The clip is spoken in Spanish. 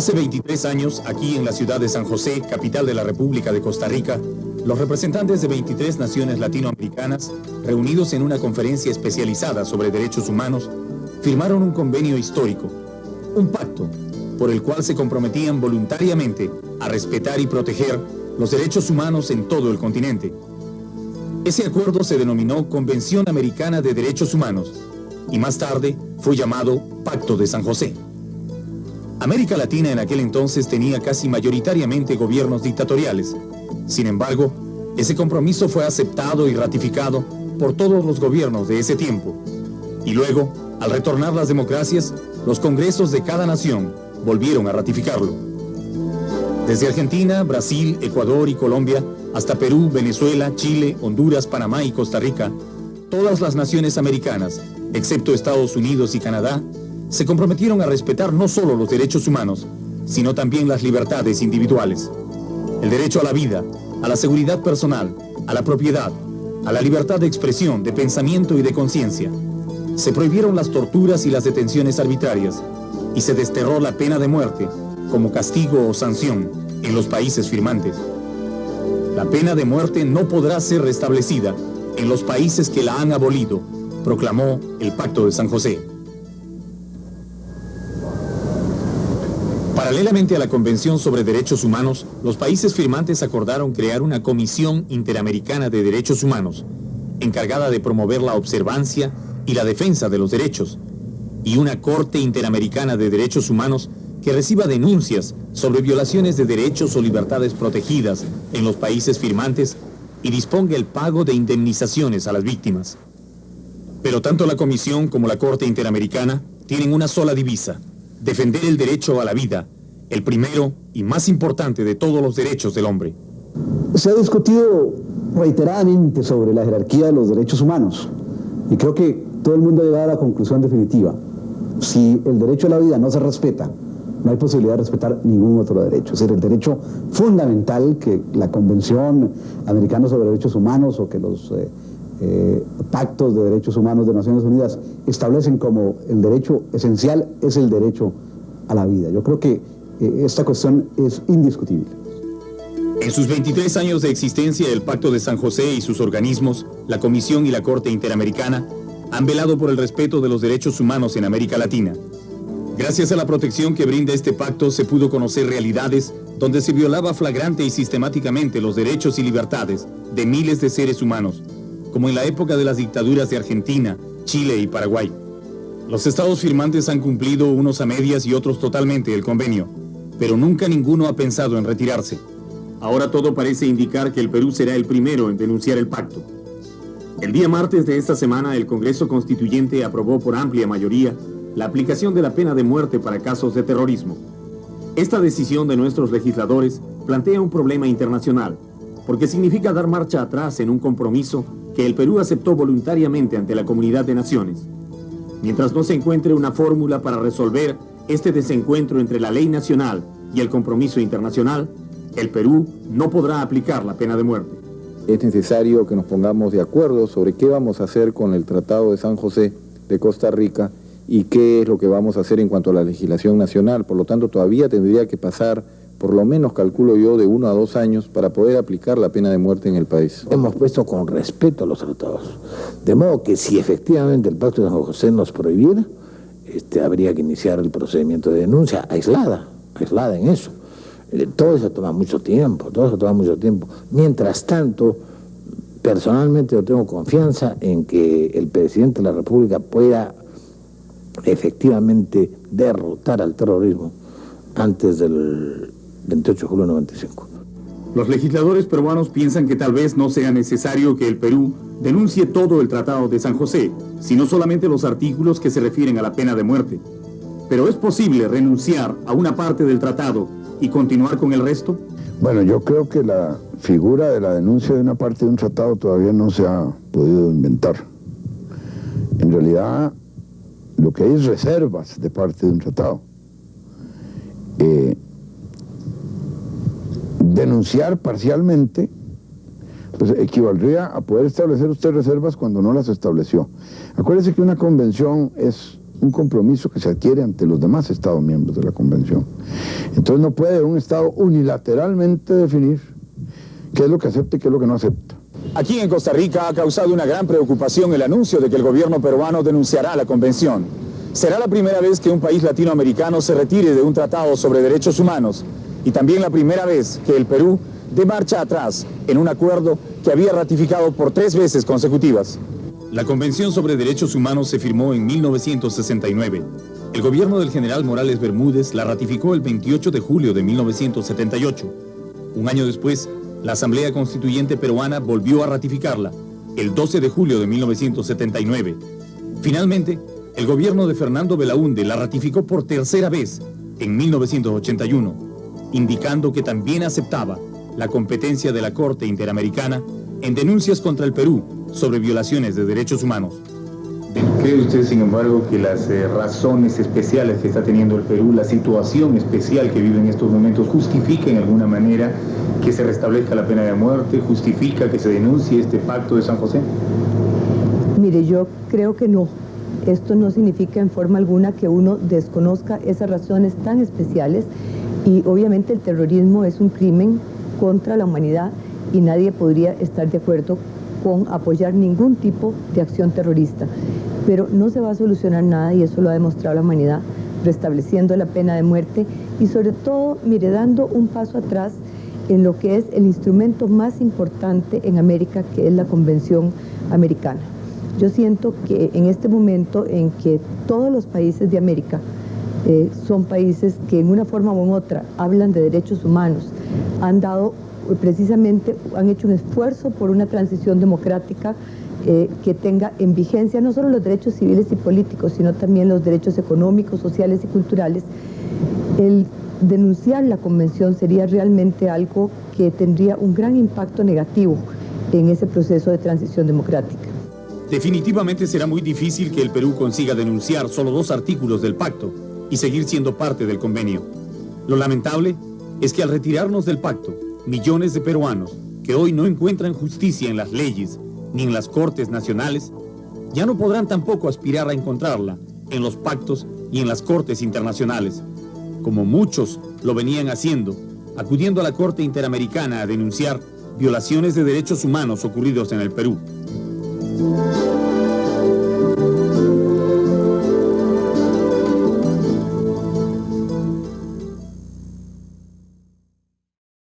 Hace 23 años, aquí en la ciudad de San José, capital de la República de Costa Rica, los representantes de 23 naciones latinoamericanas, reunidos en una conferencia especializada sobre derechos humanos, firmaron un convenio histórico, un pacto, por el cual se comprometían voluntariamente a respetar y proteger los derechos humanos en todo el continente. Ese acuerdo se denominó Convención Americana de Derechos Humanos y más tarde fue llamado Pacto de San José. América Latina en aquel entonces tenía casi mayoritariamente gobiernos dictatoriales. Sin embargo, ese compromiso fue aceptado y ratificado por todos los gobiernos de ese tiempo. Y luego, al retornar las democracias, los congresos de cada nación volvieron a ratificarlo. Desde Argentina, Brasil, Ecuador y Colombia, hasta Perú, Venezuela, Chile, Honduras, Panamá y Costa Rica, todas las naciones americanas, excepto Estados Unidos y Canadá, se comprometieron a respetar no solo los derechos humanos, sino también las libertades individuales. El derecho a la vida, a la seguridad personal, a la propiedad, a la libertad de expresión, de pensamiento y de conciencia. Se prohibieron las torturas y las detenciones arbitrarias, y se desterró la pena de muerte como castigo o sanción en los países firmantes. La pena de muerte no podrá ser restablecida en los países que la han abolido, proclamó el Pacto de San José. Paralelamente a la Convención sobre Derechos Humanos, los países firmantes acordaron crear una Comisión Interamericana de Derechos Humanos, encargada de promover la observancia y la defensa de los derechos, y una Corte Interamericana de Derechos Humanos que reciba denuncias sobre violaciones de derechos o libertades protegidas en los países firmantes y disponga el pago de indemnizaciones a las víctimas. Pero tanto la Comisión como la Corte Interamericana tienen una sola divisa: defender el derecho a la vida, el primero y más importante de todos los derechos del hombre. Se ha discutido reiteradamente sobre la jerarquía de los derechos humanos y creo que todo el mundo ha llegado a la conclusión definitiva: si el derecho a la vida no se respeta, no hay posibilidad de respetar ningún otro derecho. Es decir, el derecho fundamental que la Convención Americana sobre Derechos Humanos o que los pactos de derechos humanos de Naciones Unidas establecen como el derecho esencial es el derecho a la vida. Yo creo que esta cuestión es indiscutible. En sus 23 años de existencia, el Pacto de San José y sus organismos, la Comisión y la Corte Interamericana, han velado por el respeto de los derechos humanos en América Latina. Gracias a la protección que brinda este pacto, se pudo conocer realidades donde se violaba flagrante y sistemáticamente los derechos y libertades de miles de seres humanos, como en la época de las dictaduras de Argentina, Chile y Paraguay. Los estados firmantes han cumplido unos a medias y otros totalmente el convenio, pero nunca ninguno ha pensado en retirarse. Ahora todo parece indicar que el Perú será el primero en denunciar el pacto. El día martes de esta semana, el Congreso Constituyente aprobó por amplia mayoría la aplicación de la pena de muerte para casos de terrorismo. Esta decisión de nuestros legisladores plantea un problema internacional, porque significa dar marcha atrás en un compromiso que el Perú aceptó voluntariamente ante la comunidad de naciones. Mientras no se encuentre una fórmula para resolver este desencuentro entre la ley nacional y el compromiso internacional, el Perú no podrá aplicar la pena de muerte. Es necesario que nos pongamos de acuerdo sobre qué vamos a hacer con el Tratado de San José de Costa Rica y qué es lo que vamos a hacer en cuanto a la legislación nacional. Por lo tanto, todavía tendría que pasar, por lo menos calculo yo, de 1 a 2 años para poder aplicar la pena de muerte en el país. Hemos puesto con respeto a los tratados, de modo que si efectivamente el Pacto de San José nos prohibiera, habría que iniciar el procedimiento de denuncia aislada en eso. Todo eso toma mucho tiempo, Mientras tanto, personalmente yo tengo confianza en que el presidente de la República pueda efectivamente derrotar al terrorismo antes del 28 de julio de 95. Los legisladores peruanos piensan que tal vez no sea necesario que el Perú denuncie todo el Tratado de San José, sino solamente los artículos que se refieren a la pena de muerte. Pero ¿es posible renunciar a una parte del tratado y continuar con el resto? Bueno, yo creo que la figura de la denuncia de una parte de un tratado todavía no se ha podido inventar. En realidad, lo que hay es reservas de parte de un tratado. Denunciar parcialmente pues equivaldría a poder establecer usted reservas cuando no las estableció. Acuérdese que una convención es un compromiso que se adquiere ante los demás Estados miembros de la Convención. Entonces no puede un Estado unilateralmente definir qué es lo que acepta y qué es lo que no acepta. Aquí en Costa Rica ha causado una gran preocupación el anuncio de que el gobierno peruano denunciará la convención. Será la primera vez que un país latinoamericano se retire de un tratado sobre derechos humanos y también la primera vez que el Perú dé marcha atrás en un acuerdo que había ratificado por 3 veces consecutivas. La Convención sobre Derechos Humanos se firmó en 1969. El gobierno del general Morales Bermúdez la ratificó el 28 de julio de 1978. Un año después, la Asamblea Constituyente peruana volvió a ratificarla, el 12 de julio de 1979. Finalmente, el gobierno de Fernando Belaúnde la ratificó por tercera vez, en 1981, indicando que también aceptaba la competencia de la Corte Interamericana en denuncias contra el Perú sobre violaciones de derechos humanos. ¿Cree usted, sin embargo, que las razones especiales que está teniendo el Perú, la situación especial que vive en estos momentos, justifica en alguna manera que se restablezca la pena de muerte, justifica que se denuncie este pacto de San José? Mire, yo creo que no. Esto no significa en forma alguna que uno desconozca esas razones tan especiales y obviamente el terrorismo es un crimen contra la humanidad y nadie podría estar de acuerdo con apoyar ningún tipo de acción terrorista. Pero no se va a solucionar nada y eso lo ha demostrado la humanidad, restableciendo la pena de muerte y sobre todo, mire, dando un paso atrás en lo que es el instrumento más importante en América, que es la Convención Americana. Yo siento que en este momento en que todos los países de América son países que en una forma u otra hablan de derechos humanos, han hecho un esfuerzo por una transición democrática que tenga en vigencia no solo los derechos civiles y políticos, sino también los derechos económicos, sociales y culturales. El denunciar la convención sería realmente algo que tendría un gran impacto negativo en ese proceso de transición democrática. Definitivamente será muy difícil que el Perú consiga denunciar solo 2 artículos del pacto y seguir siendo parte del convenio. Lo lamentable es que al retirarnos del pacto, millones de peruanos que hoy no encuentran justicia en las leyes ni en las cortes nacionales, ya no podrán tampoco aspirar a encontrarla en los pactos y en las cortes internacionales, como muchos lo venían haciendo, acudiendo a la Corte Interamericana a denunciar violaciones de derechos humanos ocurridos en el Perú.